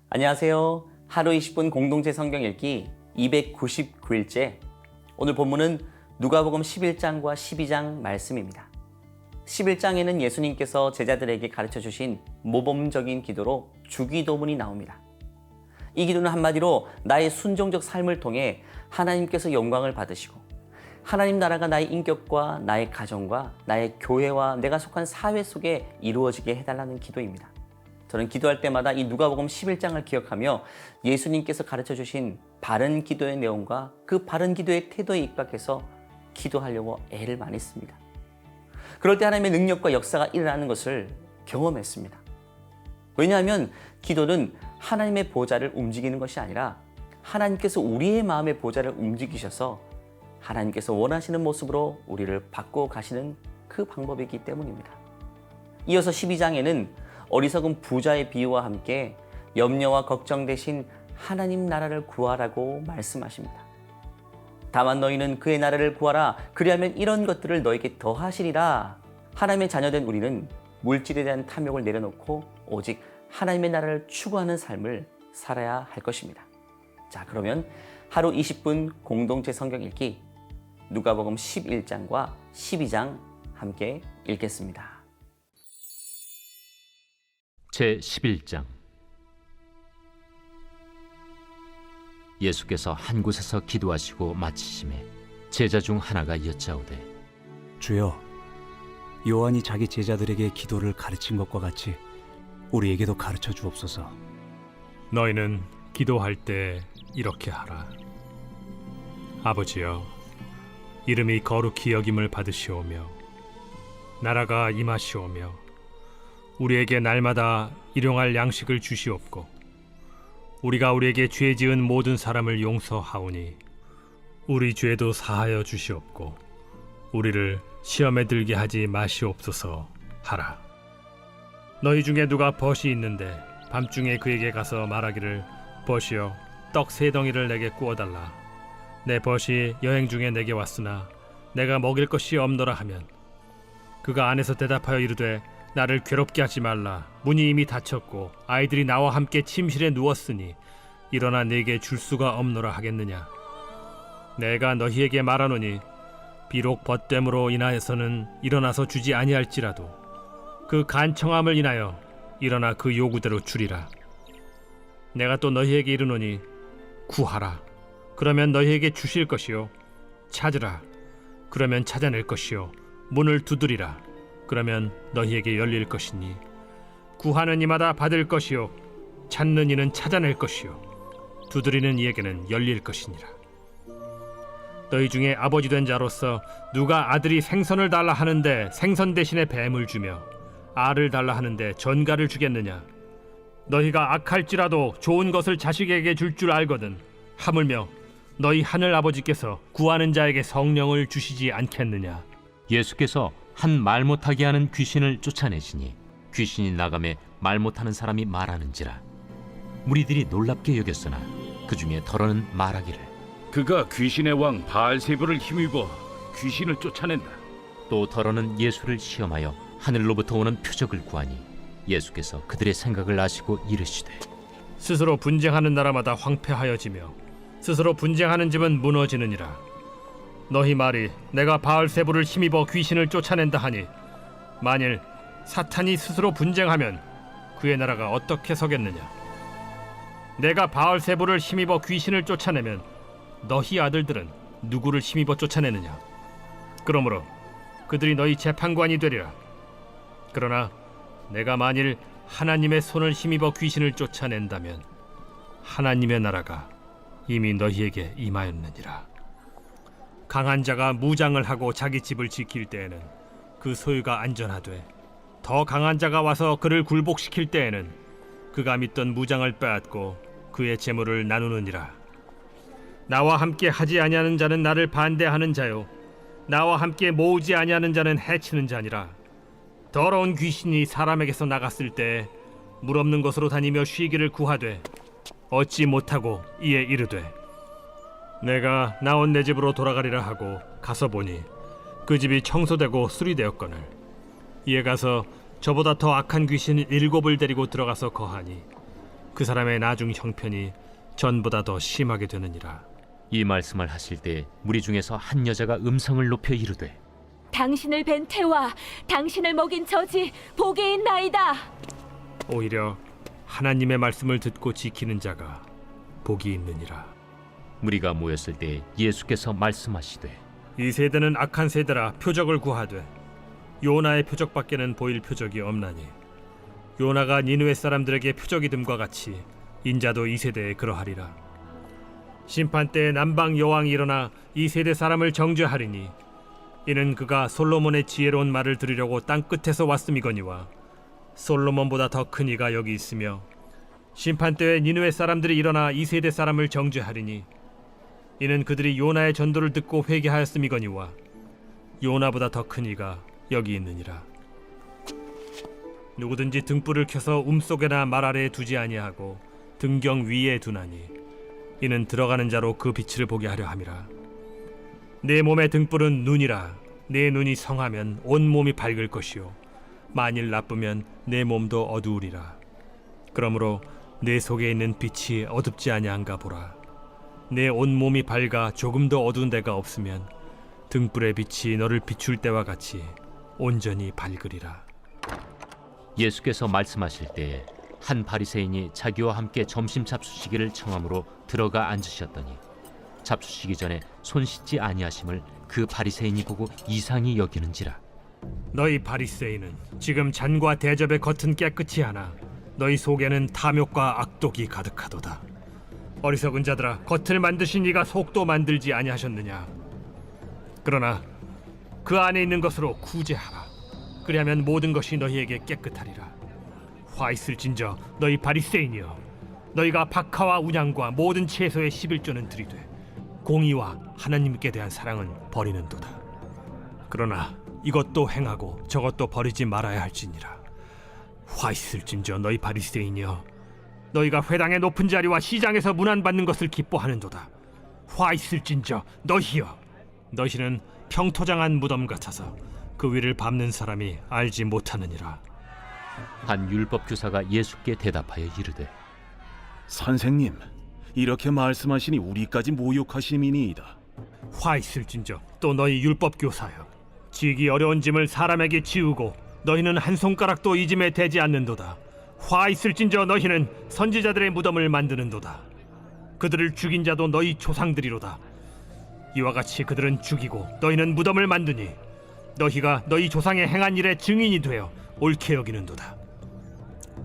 안녕하세요. 하루 20분 공동체 성경 읽기 299일째. 오늘 본문은 누가복음 11장과 12장 말씀입니다. 11장에는 예수님께서 제자들에게 가르쳐 주신 모범적인 기도로 주기도문이 나옵니다. 이 기도는 한마디로 나의 순종적 삶을 통해 하나님께서 영광을 받으시고 하나님 나라가 나의 인격과 나의 가정과 나의 교회와 내가 속한 사회 속에 이루어지게 해달라는 기도입니다. 저는 기도할 때마다 이 누가복음 11장을 기억하며 예수님께서 가르쳐 주신 바른 기도의 내용과 그 바른 기도의 태도에 입각해서 기도하려고 애를 많이 씁니다. 그럴 때 하나님의 능력과 역사가 일어나는 것을 경험했습니다. 왜냐하면 기도는 하나님의 보좌를 움직이는 것이 아니라 하나님께서 우리의 마음의 보좌를 움직이셔서 하나님께서 원하시는 모습으로 우리를 바꾸어 가시는 그 방법이기 때문입니다. 이어서 12장에는 어리석은 부자의 비유와 함께 염려와 걱정 대신 하나님 나라를 구하라고 말씀하십니다. 다만 너희는 그의 나라를 구하라. 그리하면 이런 것들을 너에게 더하시리라. 하나님의 자녀된 우리는 물질에 대한 탐욕을 내려놓고 오직 하나님의 나라를 추구하는 삶을 살아야 할 것입니다. 자, 그러면 하루 20분 공동체 성경 읽기 누가복음 11장과 12장 함께 읽겠습니다. 제11장. 예수께서 한 곳에서 기도하시고 마치심에 제자 중 하나가 여짜오되 주여, 요한이 자기 제자들에게 기도를 가르친 것과 같이 우리에게도 가르쳐 주옵소서. 너희는 기도할 때 이렇게 하라. 아버지여, 이름이 거룩히 여김을 받으시오며 나라가 임하시오며 우리에게 날마다 일용할 양식을 주시옵고 우리가 우리에게 죄 지은 모든 사람을 용서하오니 우리 죄도 사하여 주시옵고 우리를 시험에 들게 하지 마시옵소서 하라. 너희 중에 누가 벗이 있는데 밤중에 그에게 가서 말하기를 벗이여 떡 3덩이를 내게 구워달라. 내 벗이 여행 중에 내게 왔으나 내가 먹일 것이 없노라 하면 그가 안에서 대답하여 이르되 나를 괴롭게 하지 말라. 문이 이미 닫혔고 아이들이 나와 함께 침실에 누웠으니 일어나 내게 줄 수가 없노라 하겠느냐. 내가 너희에게 말하노니 비록 벗됨으로 인하여서는 일어나서 주지 아니할지라도 그 간청함을 인하여 일어나 그 요구대로 주리라. 내가 또 너희에게 이르노니 구하라. 그러면 너희에게 주실 것이요. 찾으라. 그러면 찾아낼 것이요. 문을 두드리라. 그러면 너희에게 열릴 것이니 구하는 이마다 받을 것이요 찾는 이는 찾아낼 것이요 두드리는 이에게는 열릴 것이니라. 너희 중에 아버지 된 자로서 누가 아들이 생선을 달라 하는데 생선 대신에 뱀을 주며 알을 달라 하는데 전갈을 주겠느냐. 너희가 악할지라도 좋은 것을 자식에게 줄 줄 알거든 하물며 너희 하늘 아버지께서 구하는 자에게 성령을 주시지 않겠느냐. 예수께서 한 말 못하게 하는 귀신을 쫓아내시니 귀신이 나가매 말 못하는 사람이 말하는지라. 무리들이 놀랍게 여겼으나 그 중에 더러는 말하기를 그가 귀신의 왕 바알세불을 힘입어 귀신을 쫓아낸다. 또 더러는 예수를 시험하여 하늘로부터 오는 표적을 구하니 예수께서 그들의 생각을 아시고 이르시되 스스로 분쟁하는 나라마다 황폐하여지며 스스로 분쟁하는 집은 무너지느니라. 너희 말이 내가 바알세불을 힘입어 귀신을 쫓아낸다 하니 만일 사탄이 스스로 분쟁하면 그의 나라가 어떻게 서겠느냐. 내가 바알세불을 힘입어 귀신을 쫓아내면 너희 아들들은 누구를 힘입어 쫓아내느냐. 그러므로 그들이 너희 재판관이 되리라. 그러나 내가 만일 하나님의 손을 힘입어 귀신을 쫓아낸다면 하나님의 나라가 이미 너희에게 임하였느니라. 강한 자가 무장을 하고 자기 집을 지킬 때에는 그 소유가 안전하되 더 강한 자가 와서 그를 굴복시킬 때에는 그가 믿던 무장을 빼앗고 그의 재물을 나누느니라. 나와 함께 하지 아니하는 자는 나를 반대하는 자요 나와 함께 모으지 아니하는 자는 해치는 자니라. 더러운 귀신이 사람에게서 나갔을 때 물 없는 곳으로 다니며 쉬기를 구하되 얻지 못하고 이에 이르되 내가 나온 내 집으로 돌아가리라 하고 가서 보니 그 집이 청소되고 수리되었거늘 이에 가서 저보다 더 악한 귀신 7을 데리고 들어가서 거하니 그 사람의 나중 형편이 전보다 더 심하게 되느니라. 이 말씀을 하실 때 무리 중에서 한 여자가 음성을 높여 이르되 당신을 뵌 태와 당신을 먹인 저지 복이 있나이다. 오히려 하나님의 말씀을 듣고 지키는 자가 복이 있느니라. 무리가 모였을 때 예수께서 말씀하시되 이 세대는 악한 세대라 표적을 구하되 요나의 표적밖에는 보일 표적이 없나니 요나가 니느웨 사람들에게 표적이 됨과 같이 인자도 이 세대에 그러하리라. 심판 때에 남방 여왕이 일어나 이 세대 사람을 정죄하리니 이는 그가 솔로몬의 지혜로운 말을 들으려고 땅 끝에서 왔음이거니와 솔로몬보다 더 큰 이가 여기 있으며 심판 때에 니느웨 사람들이 일어나 이 세대 사람을 정죄하리니 이는 그들이 요나의 전도를 듣고 회개하였음이거니와 요나보다 더 큰 이가 여기 있느니라. 누구든지 등불을 켜서 움속에나 말 아래에 두지 아니하고 등경 위에 두나니 이는 들어가는 자로 그 빛을 보게 하려 함이라. 내 몸의 등불은 눈이라. 내 눈이 성하면 온 몸이 밝을 것이요 만일 나쁘면 내 몸도 어두우리라. 그러므로 내 속에 있는 빛이 어둡지 아니한가 보라. 내 온 몸이 밝아 조금도 어두운 데가 없으면 등불의 빛이 너를 비출 때와 같이 온전히 밝으리라. 예수께서 말씀하실 때에 한 바리새인이 자기와 함께 점심 잡수시기를 청함으로 들어가 앉으셨더니 잡수시기 전에 손 씻지 아니하심을 그 바리새인이 보고 이상히 여기는지라. 너희 바리새인은 지금 잔과 대접의 겉은 깨끗이 하나 너희 속에는 탐욕과 악독이 가득하도다. 어리석은 자들아, 겉을 만드신 이가 속도 만들지 아니하셨느냐? 그러나 그 안에 있는 것으로 구제하라. 그리하면 모든 것이 너희에게 깨끗하리라. 화 있을진저 너희 바리새인이여, 너희가 박하와 운양과 모든 채소의 11조는 들이되 공의와 하나님께 대한 사랑은 버리는도다. 그러나 이것도 행하고 저것도 버리지 말아야 할지니라. 화 있을진저 너희 바리새인이여, 너희가 회당의 높은 자리와 시장에서 문안받는 것을 기뻐하는도다. 화 있을진저 너희여, 너희는 평토장한 무덤 같아서 그 위를 밟는 사람이 알지 못하느니라. 한 율법 교사가 예수께 대답하여 이르되 선생님, 이렇게 말씀하시니 우리까지 모욕하심이니이다. 화 있을진저 또 너희 율법 교사여, 지기 어려운 짐을 사람에게 지우고 너희는 한 손가락도 이 짐에 대지 않는도다. 화 있을진저 너희는 선지자들의 무덤을 만드는도다. 그들을 죽인 자도 너희 조상들이로다. 이와 같이 그들은 죽이고 너희는 무덤을 만드니 너희가 너희 조상의 행한 일의 증인이 되어 옳게 여기는도다.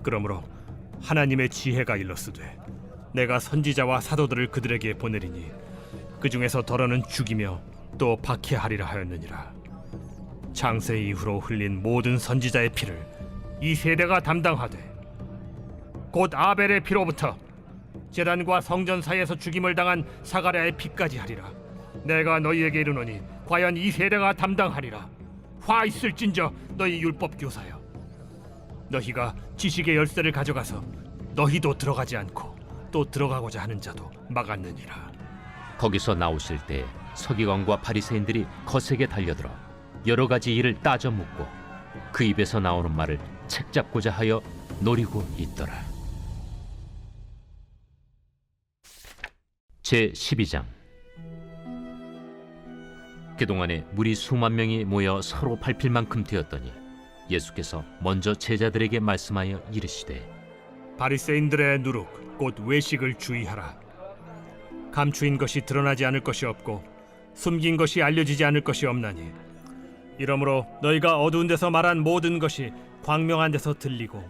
그러므로 하나님의 지혜가 일렀으되 내가 선지자와 사도들을 그들에게 보내리니 그 중에서 더러는 죽이며 또 박해하리라 하였느니라. 창세 이후로 흘린 모든 선지자의 피를 이 세대가 담당하되 곧 아벨의 피로부터 제단과 성전 사이에서 죽임을 당한 사가랴의 피까지 하리라. 내가 너희에게 이르노니 과연 이 세대가 담당하리라. 화 있을진저 너희 율법 교사여, 너희가 지식의 열쇠를 가져가서 너희도 들어가지 않고 또 들어가고자 하는 자도 막았느니라. 거기서 나오실 때 서기관과 바리새인들이 거세게 달려들어 여러 가지 일을 따져 묻고 그 입에서 나오는 말을 책잡고자 하여 노리고 있더라. 제12장. 그동안에 무리 수만 명이 모여 서로 밟힐 만큼 되었더니 예수께서 먼저 제자들에게 말씀하여 이르시되 바리새인들의 누룩 곧 외식을 주의하라. 감추인 것이 드러나지 않을 것이 없고 숨긴 것이 알려지지 않을 것이 없나니 이러므로 너희가 어두운 데서 말한 모든 것이 광명한 데서 들리고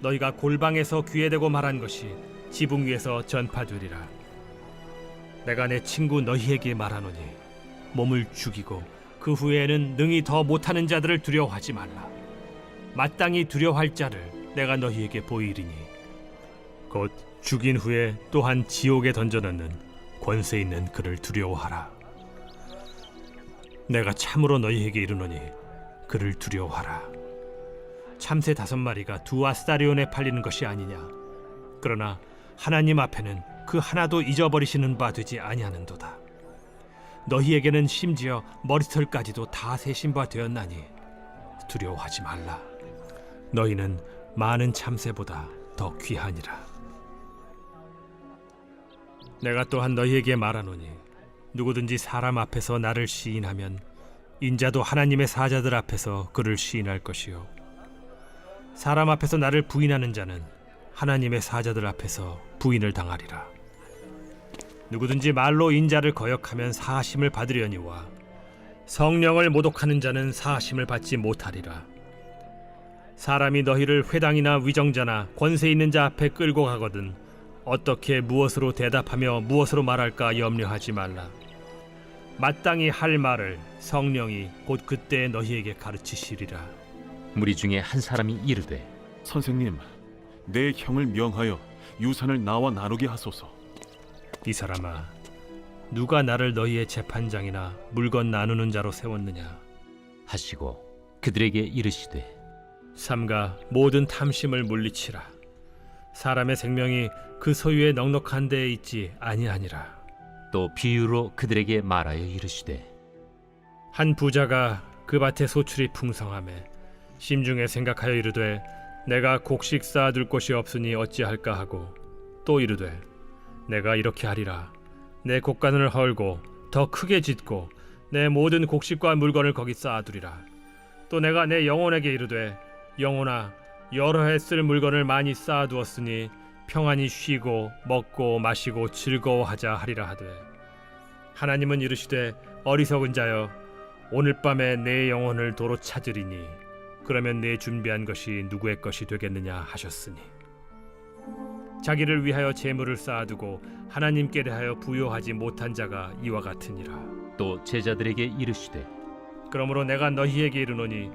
너희가 골방에서 귀에 대고 말한 것이 지붕 위에서 전파되리라. 내가 내 친구 너희에게 말하노니 몸을 죽이고 그 후에는 능히 더 못하는 자들을 두려워하지 말라. 마땅히 두려워할 자를 내가 너희에게 보이리니 곧 죽인 후에 또한 지옥에 던져넣는 권세 있는 그를 두려워하라. 내가 참으로 너희에게 이르노니 그를 두려워하라. 참새 5마리가 2아스타리온에 팔리는 것이 아니냐? 그러나 하나님 앞에는 그 하나도 잊어버리시는 바 되지 아니하는도다. 너희에게는 심지어 머리털까지도 다 세신 바 되었나니 두려워하지 말라. 너희는 많은 참새보다 더 귀하니라. 내가 또한 너희에게 말하노니 누구든지 사람 앞에서 나를 시인하면 인자도 하나님의 사자들 앞에서 그를 시인할 것이요 사람 앞에서 나를 부인하는 자는 하나님의 사자들 앞에서 부인을 당하리라. 누구든지 말로 인자를 거역하면 사하심을 받으려니와 성령을 모독하는 자는 사하심을 받지 못하리라. 사람이 너희를 회당이나 위정자나 권세 있는 자 앞에 끌고 가거든 어떻게 무엇으로 대답하며 무엇으로 말할까 염려하지 말라. 마땅히 할 말을 성령이 곧 그때 너희에게 가르치시리라. 무리 중에 한 사람이 이르되 선생님, 내 형을 명하여 유산을 나와 나누게 하소서. 이 사람아, 누가 나를 너희의 재판장이나 물건 나누는 자로 세웠느냐? 하시고 그들에게 이르시되 삼가 모든 탐심을 물리치라. 사람의 생명이 그 소유의 넉넉한 데에 있지 아니하니라. 또 비유로 그들에게 말하여 이르시되 한 부자가 그 밭에 소출이 풍성하매 심중에 생각하여 이르되 내가 곡식 쌓아둘 곳이 없으니 어찌할까 하고 또 이르되 내가 이렇게 하리라. 내 곡간을 헐고 더 크게 짓고 내 모든 곡식과 물건을 거기 쌓아두리라. 또 내가 내 영혼에게 이르되 영혼아, 여러 해 쓸 물건을 많이 쌓아두었으니 평안히 쉬고 먹고 마시고 즐거워하자 하리라 하되 하나님은 이르시되 어리석은 자여, 오늘 밤에 내 영혼을 도로 찾으리니 그러면 내 준비한 것이 누구의 것이 되겠느냐 하셨으니 자기를 위하여 재물을 쌓아두고 하나님께 대하여 부요하지 못한 자가 이와 같으니라. 또 제자들에게 이르시되 그러므로 내가 너희에게 이르노니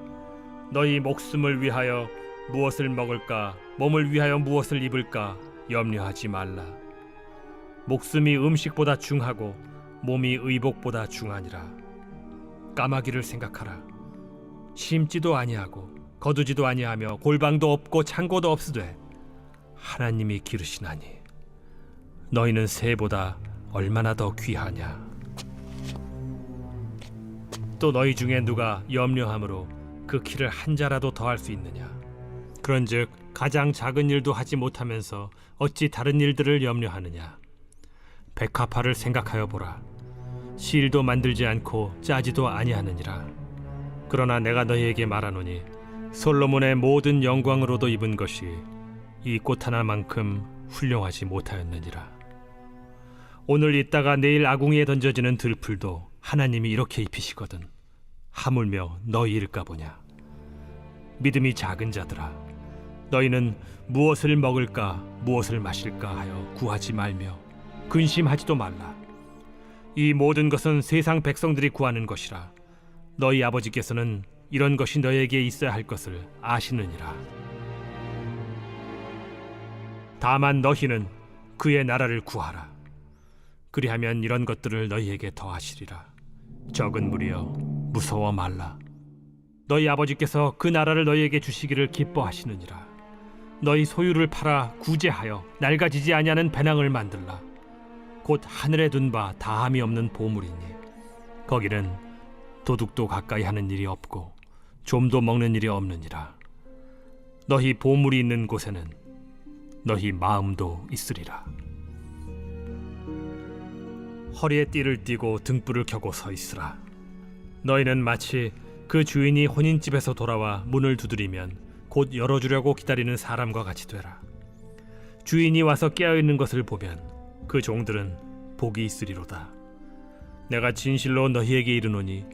너희 목숨을 위하여 무엇을 먹을까, 몸을 위하여 무엇을 입을까 염려하지 말라. 목숨이 음식보다 중하고 몸이 의복보다 중하니라. 까마귀를 생각하라. 심지도 아니하고 거두지도 아니하며 골방도 없고 창고도 없으되 하나님이 기르시나니 너희는 새보다 얼마나 더 귀하냐. 또 너희 중에 누가 염려함으로 그 키를 한 자라도 더할 수 있느냐? 그런즉 가장 작은 일도 하지 못하면서 어찌 다른 일들을 염려하느냐? 백합화를 생각하여 보라. 실도 만들지 않고 짜지도 아니하느니라. 그러나 내가 너희에게 말하노니 솔로몬의 모든 영광으로도 입은 것이 이 꽃 하나만큼 훌륭하지 못하였느니라. 오늘 있다가 내일 아궁이에 던져지는 들풀도 하나님이 이렇게 입히시거든 하물며 너희일까 보냐. 믿음이 작은 자들아, 너희는 무엇을 먹을까 무엇을 마실까 하여 구하지 말며 근심하지도 말라. 이 모든 것은 세상 백성들이 구하는 것이라. 너희 아버지께서는 이런 것이 너희에게 있어야 할 것을 아시느니라. 다만 너희는 그의 나라를 구하라. 그리하면 이런 것들을 너희에게 더하시리라. 적은 무리여, 무서워 말라. 너희 아버지께서 그 나라를 너희에게 주시기를 기뻐하시느니라. 너희 소유를 팔아 구제하여 낡아지지 아니하는 배낭을 만들라. 곧 하늘에 둔 바 다함이 없는 보물이니 거기는 도둑도 가까이 하는 일이 없고 좀도 먹는 일이 없느니라. 너희 보물이 있는 곳에는 너희 마음도 있으리라. 허리에 띠를 띠고 등불을 켜고 서 있으라. 너희는 마치 그 주인이 혼인집에서 돌아와 문을 두드리면 곧 열어주려고 기다리는 사람과 같이 되라. 주인이 와서 깨어있는 것을 보면 그 종들은 복이 있으리로다. 내가 진실로 너희에게 이르노니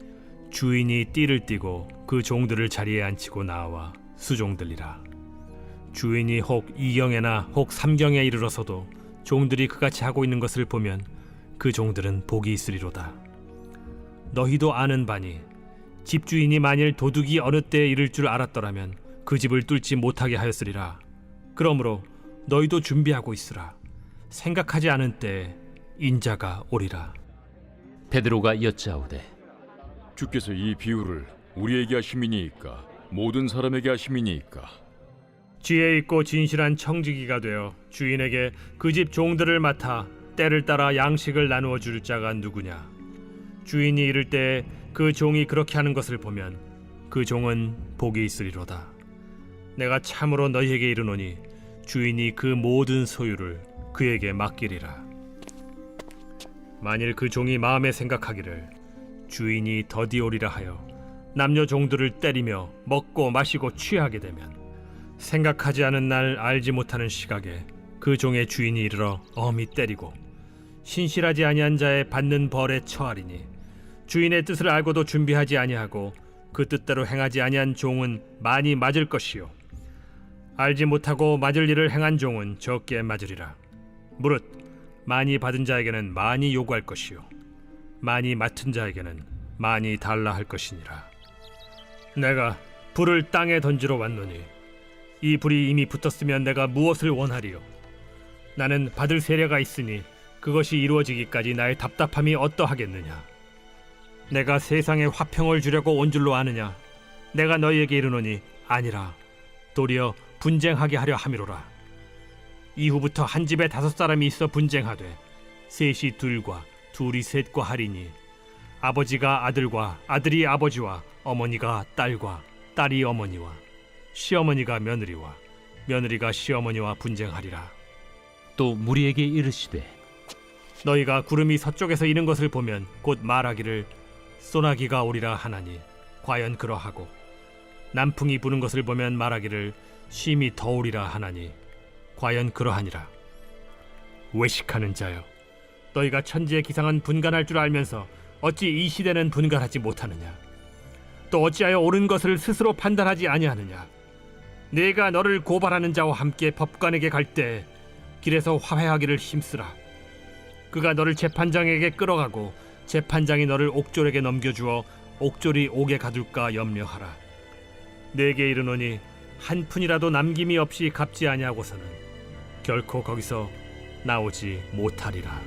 주인이 띠를 띠고 그 종들을 자리에 앉히고 나와 수종들리라. 주인이 혹 2경에나 혹 3경에 이르러서도 종들이 그같이 하고 있는 것을 보면 그 종들은 복이 있으리로다. 너희도 아는 바니 집주인이 만일 도둑이 어느 때에 이를 줄 알았더라면 그 집을 뚫지 못하게 하였으리라. 그러므로 너희도 준비하고 있으라. 생각하지 않은 때에 인자가 오리라. 베드로가 여짜오되 주께서 이 비유를 우리에게 하심이니이까 모든 사람에게 하심이니이까? 지혜 있고 진실한 청지기가 되어 주인에게 그 집 종들을 맡아 때를 따라 양식을 나누어 줄 자가 누구냐? 주인이 이를 때에 그 종이 그렇게 하는 것을 보면 그 종은 복이 있으리로다. 내가 참으로 너희에게 이르노니 주인이 그 모든 소유를 그에게 맡기리라. 만일 그 종이 마음에 생각하기를 주인이 더디오리라 하여 남녀 종들을 때리며 먹고 마시고 취하게 되면 생각하지 않은 날 알지 못하는 시각에 그 종의 주인이 이르러 엄히 때리고 신실하지 아니한 자의 받는 벌에 처하리니 주인의 뜻을 알고도 준비하지 아니하고 그 뜻대로 행하지 아니한 종은 많이 맞을 것이요 알지 못하고 맞을 일을 행한 종은 적게 맞으리라. 무릇 많이 받은 자에게는 많이 요구할 것이요 많이 맡은 자에게는 많이 달라 할 것이니라. 내가 불을 땅에 던지러 왔노니 이 불이 이미 붙었으면 내가 무엇을 원하리요? 나는 받을 세례가 있으니 그것이 이루어지기까지 나의 답답함이 어떠하겠느냐? 내가 세상에 화평을 주려고 온 줄로 아느냐? 내가 너희에게 이르노니 아니라 도리어 분쟁하게 하려 함이로라. 이후부터 한 집에 5사람이 있어 분쟁하되 셋이 둘과 둘이 셋과 하리니 아버지가 아들과 아들이 아버지와 어머니가 딸과 딸이 어머니와 시어머니가 며느리와 며느리가 시어머니와 분쟁하리라. 또 무리에게 이르시되 너희가 구름이 서쪽에서 이는 것을 보면 곧 말하기를 소나기가 오리라 하나니 과연 그러하고 남풍이 부는 것을 보면 말하기를 심히 더우리라 하나니 과연 그러하니라. 외식하는 자여, 너희가 천지의 기상은 분간할 줄 알면서 어찌 이 시대는 분간하지 못하느냐? 또 어찌하여 옳은 것을 스스로 판단하지 아니하느냐? 내가 너를 고발하는 자와 함께 법관에게 갈 때 길에서 화해하기를 힘쓰라. 그가 너를 재판장에게 끌어가고 재판장이 너를 옥졸에게 넘겨주어 옥졸이 옥에 가둘까 염려하라. 내게 이르노니 한 푼이라도 남김이 없이 갚지 아니하고서는 결코 거기서 나오지 못하리라.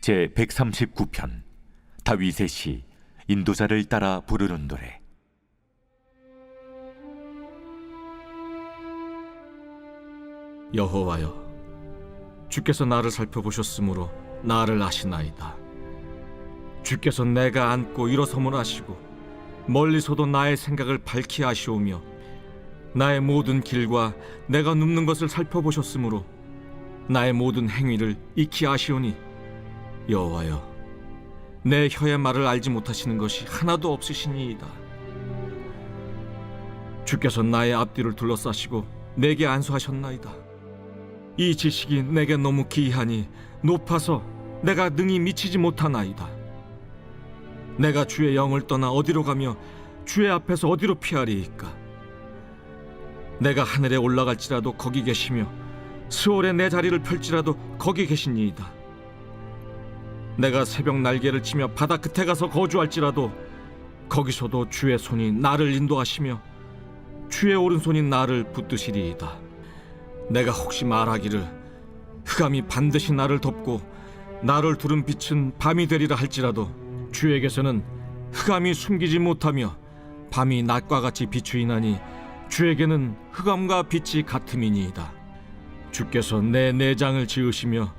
제 139편 다윗의 시 인도자를 따라 부르는 노래. 여호와여, 주께서 나를 살펴보셨으므로 나를 아시나이다. 주께서 내가 앉고 일어섬을 아시고 멀리서도 나의 생각을 밝히 아시오며 나의 모든 길과 내가 눕는 것을 살펴보셨으므로 나의 모든 행위를 익히 아시오니 여호와여, 내 혀의 말을 알지 못하시는 것이 하나도 없으시니이다. 주께서 나의 앞뒤를 둘러싸시고 내게 안수하셨나이다. 이 지식이 내게 너무 기이하니 높아서 내가 능히 미치지 못하나이다. 내가 주의 영을 떠나 어디로 가며 주의 앞에서 어디로 피하리이까? 내가 하늘에 올라갈지라도 거기 계시며 스올에 내 자리를 펼지라도 거기 계시니이다. 내가 새벽 날개를 치며 바다 끝에 가서 거주할지라도 거기서도 주의 손이 나를 인도하시며 주의 오른손이 나를 붙드시리이다. 내가 혹시 말하기를 흑암이 반드시 나를 덮고 나를 두른 빛은 밤이 되리라 할지라도 주에게서는 흑암이 숨기지 못하며 밤이 낮과 같이 비추이나니 주에게는 흑암과 빛이 같음이니이다. 주께서 내 내장을 지으시며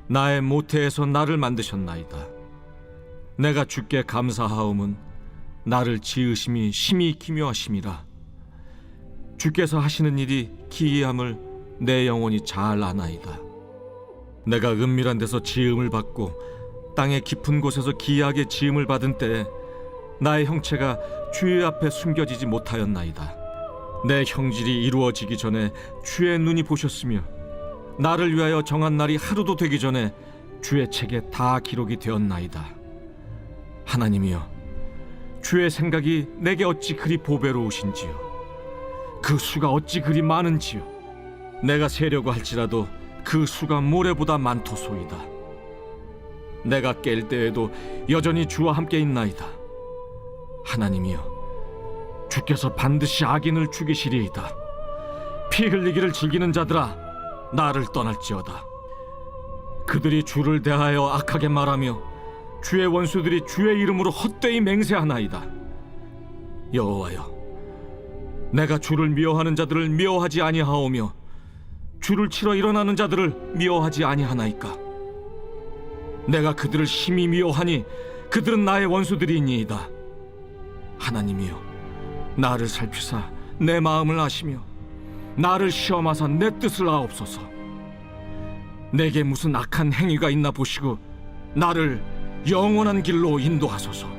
나의 모태에서 나를 만드셨나이다. 내가 주께 감사하옴은 나를 지으심이 심히 기묘하심이라. 주께서 하시는 일이 기이함을 내 영혼이 잘 아나이다. 내가 은밀한 데서 지음을 받고 땅의 깊은 곳에서 기이하게 지음을 받은 때에 나의 형체가 주의 앞에 숨겨지지 못하였나이다. 내 형질이 이루어지기 전에 주의 눈이 보셨으며 나를 위하여 정한 날이 하루도 되기 전에 주의 책에 다 기록이 되었나이다. 하나님이여, 주의 생각이 내게 어찌 그리 보배로우신지요. 그 수가 어찌 그리 많은지요. 내가 세려고 할지라도 그 수가 모래보다 많도소이다. 내가 깰 때에도 여전히 주와 함께 있나이다. 하나님이여, 주께서 반드시 악인을 죽이시리이다. 피 흘리기를 즐기는 자들아, 나를 떠날지어다. 그들이 주를 대하여 악하게 말하며 주의 원수들이 주의 이름으로 헛되이 맹세하나이다. 여호와여, 내가 주를 미워하는 자들을 미워하지 아니하오며 주를 치러 일어나는 자들을 미워하지 아니하나이까? 내가 그들을 심히 미워하니 그들은 나의 원수들이니이다. 하나님이여, 나를 살피사 내 마음을 아시며 나를 시험하사 내 뜻을 아옵소서. 내게 무슨 악한 행위가 있나 보시고 나를 영원한 길로 인도하소서.